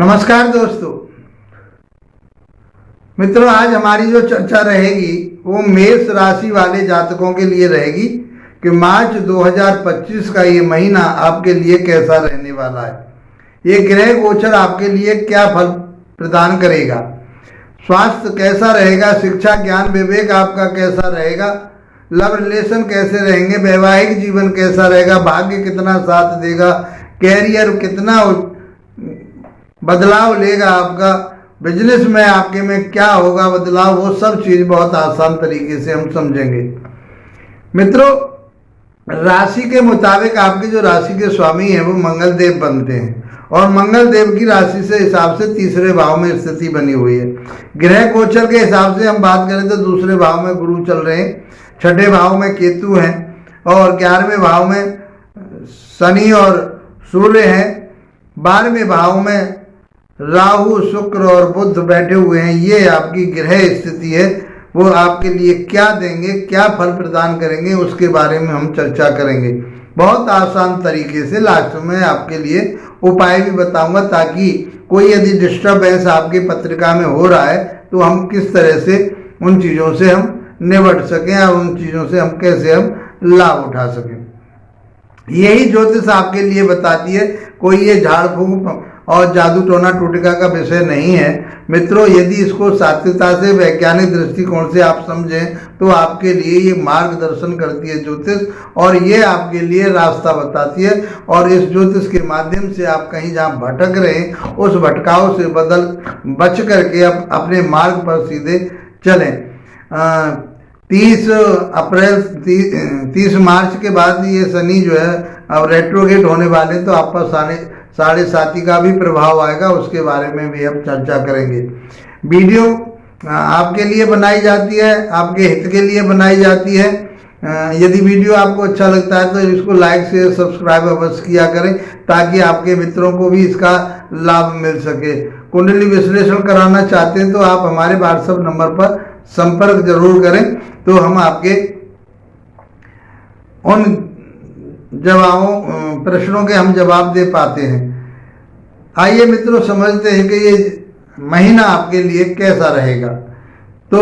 नमस्कार दोस्तों मित्रों, आज हमारी जो चर्चा रहेगी वो मेष राशि वाले जातकों के लिए रहेगी कि मार्च 2025 का ये महीना आपके लिए कैसा रहने वाला है। ये ग्रह गोचर आपके लिए क्या फल प्रदान करेगा, स्वास्थ्य कैसा रहेगा, शिक्षा ज्ञान विवेक आपका कैसा रहेगा, लव रिलेशन कैसे रहेंगे, वैवाहिक जीवन कैसा रहेगा, भाग्य कितना साथ देगा, कैरियर कितना बदलाव लेगा, आपका बिजनेस में आपके में क्या होगा बदलाव, वो सब चीज बहुत आसान तरीके से हम समझेंगे। मित्रों, राशि के मुताबिक आपके जो राशि के स्वामी हैं वो मंगल देव बनते हैं और मंगल देव की राशि से हिसाब से तीसरे भाव में स्थिति बनी हुई है। ग्रह गोचर के हिसाब से हम बात करें तो दूसरे भाव में गुरु चल रहे हैं, छठे भाव में केतु हैं और 11वें भाव में शनि और सूर्य हैं, 12वें भाव में राहु शुक्र और बुध बैठे हुए हैं। ये आपकी ग्रह स्थिति है, वो आपके लिए क्या देंगे, क्या फल प्रदान करेंगे, उसके बारे में हम चर्चा करेंगे बहुत आसान तरीके से। लास्ट में आपके लिए उपाय भी बताऊंगा ताकि कोई यदि डिस्टर्बेंस आपकी पत्रिका में हो रहा है तो हम किस तरह से उन चीज़ों से हम निपट सकें और उन चीज़ों से हम कैसे हम लाभ उठा सकें। यही ज्योतिष आपके लिए बताती है, कोई ये झाड़ फूंक और जादू टोना टोटका का विषय नहीं है। मित्रों, यदि इसको सात्विकता से वैज्ञानिक दृष्टिकोण से आप समझें तो आपके लिए ये मार्गदर्शन करती है ज्योतिष और ये आपके लिए रास्ता बताती है और इस ज्योतिष के माध्यम से आप कहीं जहाँ भटक रहे हैं उस भटकाव से बच करके अपने मार्ग पर सीधे चलें। 30 मार्च के बाद ये शनि जो है अब रेट्रोगेट होने वाले, तो आप पर 7.5 का भी प्रभाव आएगा, उसके बारे में भी हम चर्चा करेंगे। वीडियो आपके लिए बनाई जाती है, आपके हित के लिए बनाई जाती है। यदि वीडियो आपको अच्छा लगता है तो इसको लाइक शेयर सब्सक्राइब अवश्य किया करें ताकि आपके मित्रों को भी इसका लाभ मिल सके। कुंडली विश्लेषण कराना चाहते हैं तो आप हमारे व्हाट्सएप नंबर पर संपर्क जरूर करें, तो हम आपके उन प्रश्नों के हम जवाब दे पाते हैं। आइए मित्रों, समझते हैं कि ये महीना आपके लिए कैसा रहेगा। तो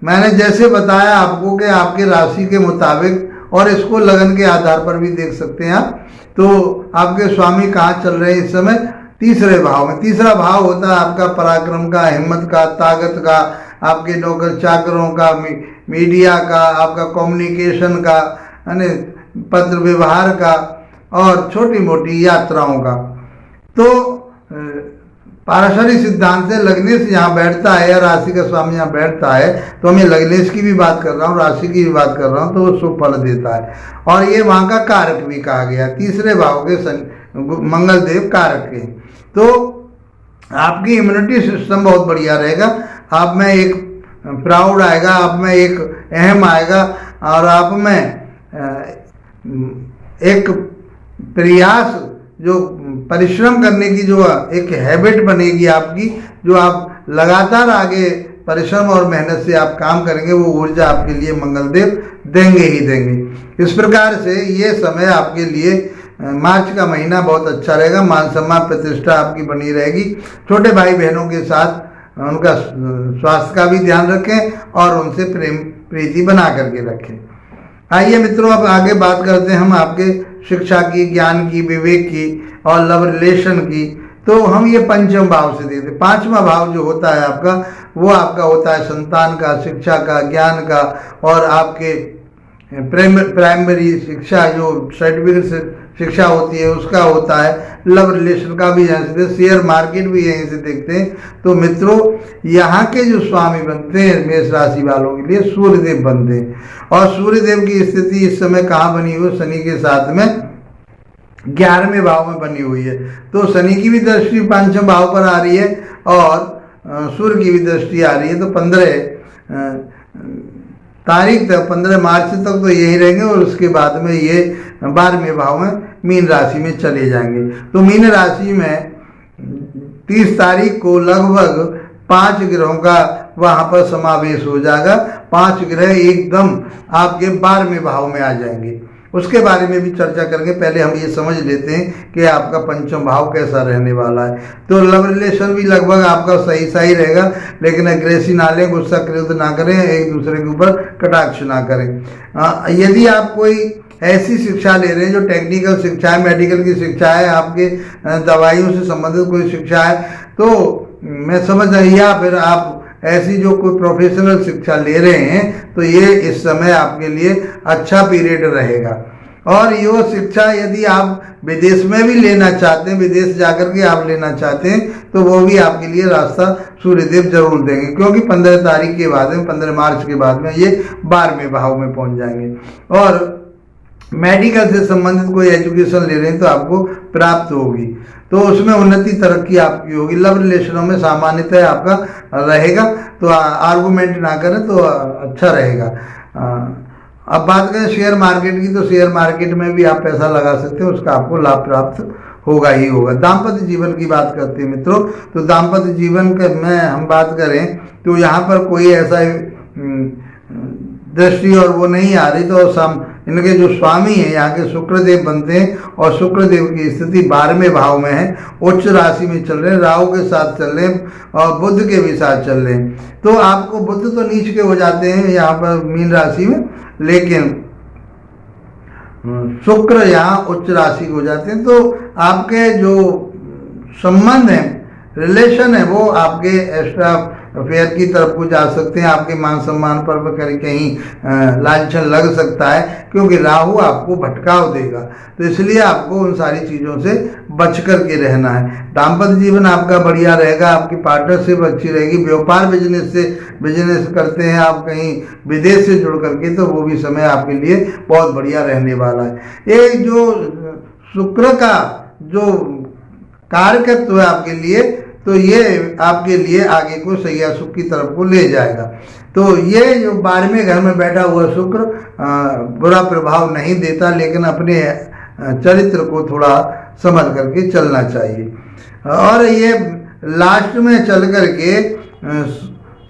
मैंने जैसे बताया आपको कि आपके राशि के मुताबिक और इसको लगन के आधार पर भी देख सकते हैं आप, तो आपके स्वामी कहाँ चल रहे हैं इस समय, तीसरे भाव में। तीसरा भाव होता है आपका पराक्रम का, हिम्मत का, ताकत का, आपके नौकर चाकरों का, मीडिया का, आपका कम्युनिकेशन का, यानी पत्र व्यवहार का और छोटी मोटी यात्राओं का। तो पारस्परिक सिद्धांत से लग्नेश यहाँ बैठता है या राशि का स्वामी यहाँ बैठता है, तो मैं लग्नेश की भी बात कर रहा हूँ, राशि की भी बात कर रहा हूँ, तो वो शुभ फल देता है और ये वहाँ का कारक भी कहा गया, तीसरे भाव के मंगल देव कारक के। तो आपकी इम्यूनिटी सिस्टम बहुत बढ़िया रहेगा, आप में एक प्राउड आएगा, आप में एक अहम आएगा और आप में एक प्रयास, जो परिश्रम करने की जो एक हैबिट बनेगी आपकी, जो आप लगातार आगे परिश्रम और मेहनत से आप काम करेंगे, वो ऊर्जा आपके लिए मंगलदेव देंगे ही देंगे। इस प्रकार से ये समय आपके लिए मार्च का महीना बहुत अच्छा रहेगा। मान सम्मान प्रतिष्ठा आपकी बनी रहेगी। छोटे भाई बहनों के साथ उनका स्वास्थ्य का भी ध्यान रखें और उनसे प्रेम प्रीति बना करके रखें। आइए मित्रों, अब आगे बात करते हैं हम आपके शिक्षा की, ज्ञान की, विवेक की और लव रिलेशन की। तो हम ये पंचम भाव से देखते हैं। 5वां भाव जो होता है आपका, वो आपका होता है संतान का, शिक्षा का, ज्ञान का और आपके प्राइमरी शिक्षा जो सर्टिफिकेट शिक्षा होती है उसका होता है, लव रिलेशन का भी यहाँ से, शेयर मार्केट भी यहीं से देखते हैं। तो मित्रों, यहाँ के जो स्वामी बनते हैं मेष राशि वालों के लिए सूर्यदेव बनते हैं और सूर्यदेव की स्थिति इस समय कहाँ बनी हुई है, शनि के साथ में 11वें भाव में बनी हुई है। तो शनि की भी दृष्टि 5वें भाव पर आ रही है और सूर्य की भी दृष्टि आ रही है। तो 15 तारीख तक, 15 मार्च तक तो यही रहेंगे और उसके बाद में ये 12वें भाव में मीन राशि में चले जाएंगे। तो मीन राशि में 30 तारीख को लगभग 5 ग्रहों का वहाँ पर समावेश हो जाएगा। 5 ग्रह एकदम आपके 12वें भाव में आ जाएंगे। उसके बारे में भी चर्चा करेंगे। पहले हम ये समझ लेते हैं कि आपका पंचम भाव कैसा रहने वाला है। तो लव रिलेशन भी लगभग आपका सही रहेगा, लेकिन एग्रेसिव ना लें, गुस्सा क्रोध ना करें, एक दूसरे के ऊपर कटाक्ष ना करें। यदि आप कोई ऐसी शिक्षा ले रहे हैं जो टेक्निकल शिक्षा है, मेडिकल की शिक्षा है, आपके दवाइयों से संबंधित कोई शिक्षा है, तो मैं समझ रहा, या फिर आप ऐसी जो कोई प्रोफेशनल शिक्षा ले रहे हैं, तो ये इस समय आपके लिए अच्छा पीरियड रहेगा। और ये शिक्षा यदि आप विदेश में भी लेना चाहते हैं, विदेश जाकर के आप लेना चाहते हैं, तो वो भी आपके लिए रास्ता सूर्यदेव जरूर देंगे, क्योंकि 15 तारीख के बाद में, 15 मार्च के बाद में ये 12वें भाव में पहुंच जाएंगे। और मेडिकल से संबंधित कोई एजुकेशन ले रहे हैं तो आपको प्राप्त होगी, तो उसमें उन्नति तरक्की आपकी होगी। लव रिलेशनों में सामान्यतः आपका रहेगा, तो आर्गुमेंट ना करें तो अच्छा रहेगा। अब बात करें शेयर मार्केट की, तो शेयर मार्केट में भी आप पैसा लगा सकते हैं, उसका आपको लाभ प्राप्त होगा ही होगा। दाम्पत्य जीवन की बात करते हैं मित्रों, तो दाम्पत्य जीवन में हम बात करें तो यहाँ पर कोई ऐसा दृष्टि और वो नहीं आ रही, तो इनके जो स्वामी हैं यहाँ के शुक्रदेव बनते हैं, और शुक्रदेव की स्थिति 12वें भाव में है, उच्च राशि में चल रहे हैं, राहु के साथ चल रहे हैं और बुध के भी साथ चल रहे हैं। तो आपको बुध तो नीच के हो जाते हैं यहाँ पर मीन राशि में, लेकिन शुक्र यहाँ उच्च राशि हो जाते हैं, तो आपके जो संबंध हैं, रिलेशन है, वो आपके एक्स्ट्रा अफेयर की तरफ को जा सकते हैं। आपके मान सम्मान पर कहीं लांछन लग सकता है, क्योंकि राहु आपको भटकाव देगा, तो इसलिए आपको उन सारी चीज़ों से बच कर के रहना है। दाम्पत्य जीवन आपका बढ़िया रहेगा, आपकी पार्टनरशिप अच्छी रहेगी। व्यापार बिजनेस करते हैं आप कहीं विदेश से जुड़ करके, तो वो भी समय आपके लिए बहुत बढ़िया रहने वाला है। ये जो शुक्र का जो कारकत्व है आपके लिए, तो ये आपके लिए आगे को सैया सुख की तरफ को ले जाएगा। तो ये जो 12वें घर में बैठा हुआ शुक्र बुरा प्रभाव नहीं देता, लेकिन अपने चरित्र को थोड़ा समझ करके चलना चाहिए। और ये लास्ट में चल करके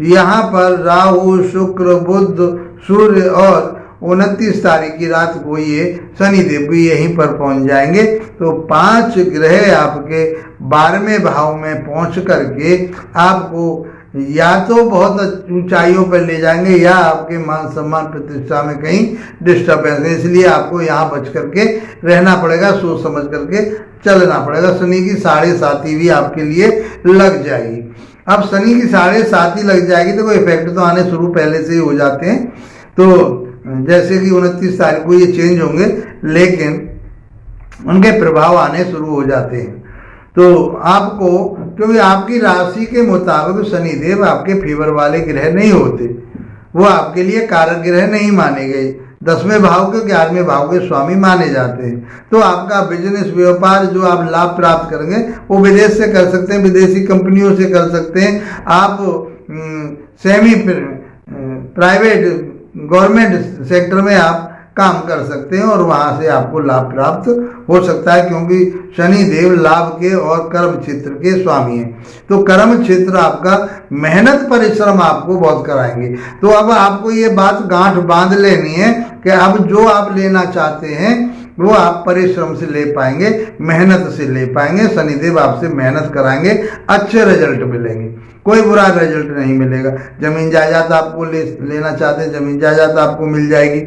यहाँ पर राहु, शुक्र, बुध, सूर्य और 29 तारीख की रात को ये शनिदेव भी यहीं पर पहुंच जाएंगे। तो 5 ग्रह आपके 12वें भाव में पहुंच करके आपको या तो बहुत ऊंचाइयों पर ले जाएंगे, या आपके मान सम्मान प्रतिष्ठा में कहीं डिस्टर्बेंस है। इसलिए आपको यहाँ बच करके रहना पड़ेगा, सोच समझ करके चलना पड़ेगा। शनि की 7.5 भी आपके लिए लग जाएगी। अब शनि की 7.5 लग जाएगी तो कोई इफेक्ट तो आने शुरू पहले से ही हो जाते हैं। तो जैसे कि 29 तारीख को ये चेंज होंगे, लेकिन उनके प्रभाव आने शुरू हो जाते हैं। तो आपको, क्योंकि आपकी राशि के मुताबिक शनिदेव आपके फेवर वाले ग्रह नहीं होते, वो आपके लिए कारक ग्रह नहीं माने गए। 10वें भाव के 11वें भाव के स्वामी माने जाते हैं। तो आपका बिजनेस व्यापार जो आप लाभ प्राप्त करेंगे वो विदेश से कर सकते हैं, विदेशी कंपनियों से कर सकते हैं। आप सेमी प्राइवेट गवर्नमेंट सेक्टर में आप काम कर सकते हैं, और वहां से आपको लाभ प्राप्त हो सकता है, क्योंकि शनि देव लाभ के और कर्म क्षेत्र के स्वामी हैं। तो कर्म क्षेत्र आपका मेहनत परिश्रम आपको बहुत कराएंगे। तो अब आपको ये बात गांठ बांध लेनी है कि अब जो आप लेना चाहते हैं वो आप परिश्रम से ले पाएंगे, मेहनत से ले पाएंगे। शनिदेव आपसे मेहनत कराएंगे, अच्छे रिजल्ट मिलेंगे, कोई बुरा रिजल्ट नहीं मिलेगा। जमीन जायदाद आपको लेना चाहते हैं, जमीन जायदाद आपको मिल जाएगी,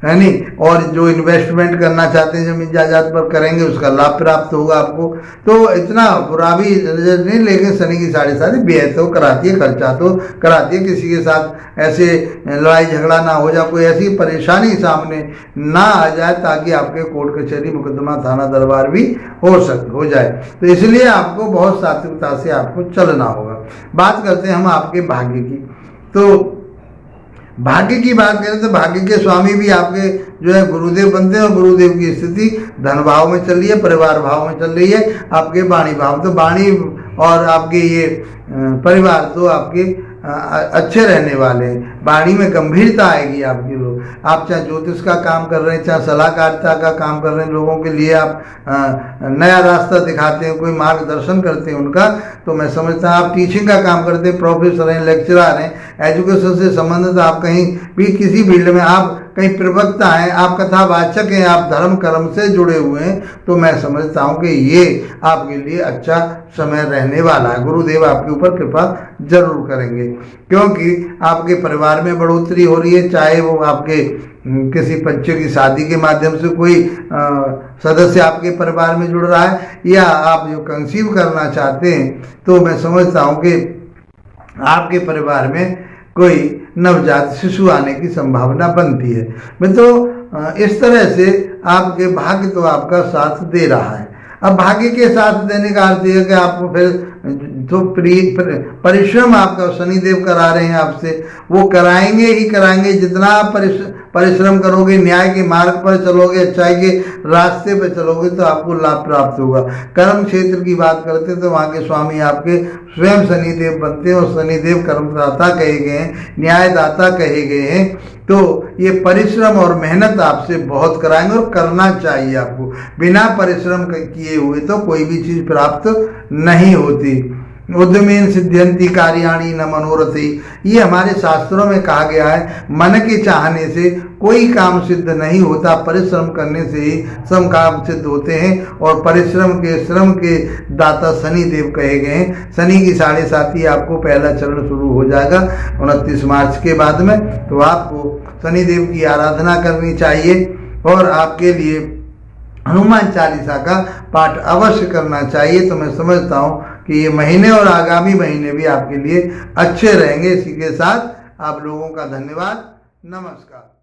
है नहीं। और जो इन्वेस्टमेंट करना चाहते हैं जमीन जायदाद पर करेंगे, उसका लाभ प्राप्त होगा आपको। तो इतना बुरा भी रिजल्ट नहीं, लेकिन शनि की 7.5 व्यय तो कराती है, खर्चा तो कराती है। किसी के साथ ऐसे लड़ाई झगड़ा ना हो जाए, कोई ऐसी परेशानी सामने ना आ जाए, ताकि आपके कोर्ट कचहरी मुकदमा थाना दरबार भी हो जाए। तो इसलिए आपको बहुत सात्विकता से आपको चलना होगा। बात करते हैं हम आपके भाग्य की। तो भाग्य की बात करें तो भाग्य के स्वामी भी आपके जो है गुरुदेव बनते हैं, और गुरुदेव की स्थिति धन भाव में चल रही है, परिवार भाव में चल रही है, आपके वाणी भाव। तो वाणी और आपके ये परिवार तो आपके अच्छे रहने वाले हैं। वाणी में गंभीरता आएगी आपकी। लोग, आप चाहे ज्योतिष का काम कर रहे हैं, चाहे सलाहकारिता का काम कर रहे हैं, लोगों के लिए आप नया रास्ता दिखाते हैं, कोई मार्गदर्शन करते हैं उनका, तो मैं समझता हूँ आप टीचिंग का काम करते हैं, प्रोफेसर हैं, लेक्चरर हैं, एजुकेशन से संबंधित आप कहीं भी किसी फील्ड में आप कहीं प्रवक्ता हैं, आप कथावाचक हैं, आप धर्म कर्म से जुड़े हुए हैं, तो मैं समझता हूँ कि ये आपके लिए अच्छा समय रहने वाला है। गुरुदेव आपके ऊपर कृपा जरूर करेंगे, क्योंकि आपके परिवार में बढ़ोतरी हो रही है, चाहे वो आपके किसी बच्चे की शादी के माध्यम से कोई सदस्य आपके परिवार में जुड़ रहा है, या आप जो कंसीव करना चाहते हैं, तो मैं समझता हूँ कि आपके परिवार में कोई नवजात शिशु आने की संभावना बनती है। मैं तो इस तरह से आपके भाग्य तो आपका साथ दे रहा है। अब भाग्य के साथ देने का अर्थ यह है कि आपको फिर जो परिश्रम आपका शनिदेव करा रहे हैं आपसे, वो कराएंगे ही कराएंगे। जितना आप परिश्रम करोगे, न्याय के मार्ग पर चलोगे, अच्छाई के रास्ते पर चलोगे, तो आपको लाभ प्राप्त होगा। कर्म क्षेत्र की बात करते हैं तो वहाँ के स्वामी आपके स्वयं शनिदेव बनते हैं, और शनिदेव कर्मदाता कहे गए हैं, न्यायदाता कहे गए हैं। तो ये परिश्रम और मेहनत आपसे बहुत कराएंगे, और करना चाहिए आपको। बिना परिश्रम किए हुए तो कोई भी चीज़ प्राप्त नहीं होती। उद्यमेन सिद्ध्यंति कार्याणि न मनोरथी, ये हमारे शास्त्रों में कहा गया है। मन के चाहने से कोई काम सिद्ध नहीं होता, परिश्रम करने से ही सब काम सिद्ध होते हैं। और परिश्रम के श्रम के दाता शनि देव कहे गए हैं। शनि की 7.5 आपको पहला चरण शुरू हो जाएगा 29 मार्च के बाद में, तो आपको शनि देव की आराधना करनी चाहिए, और आपके लिए हनुमान चालीसा का पाठ अवश्य करना चाहिए। तो मैं समझता हूँ कि ये महीने और आगामी महीने भी आपके लिए अच्छे रहेंगे। इसी के साथ आप लोगों का धन्यवाद, नमस्कार।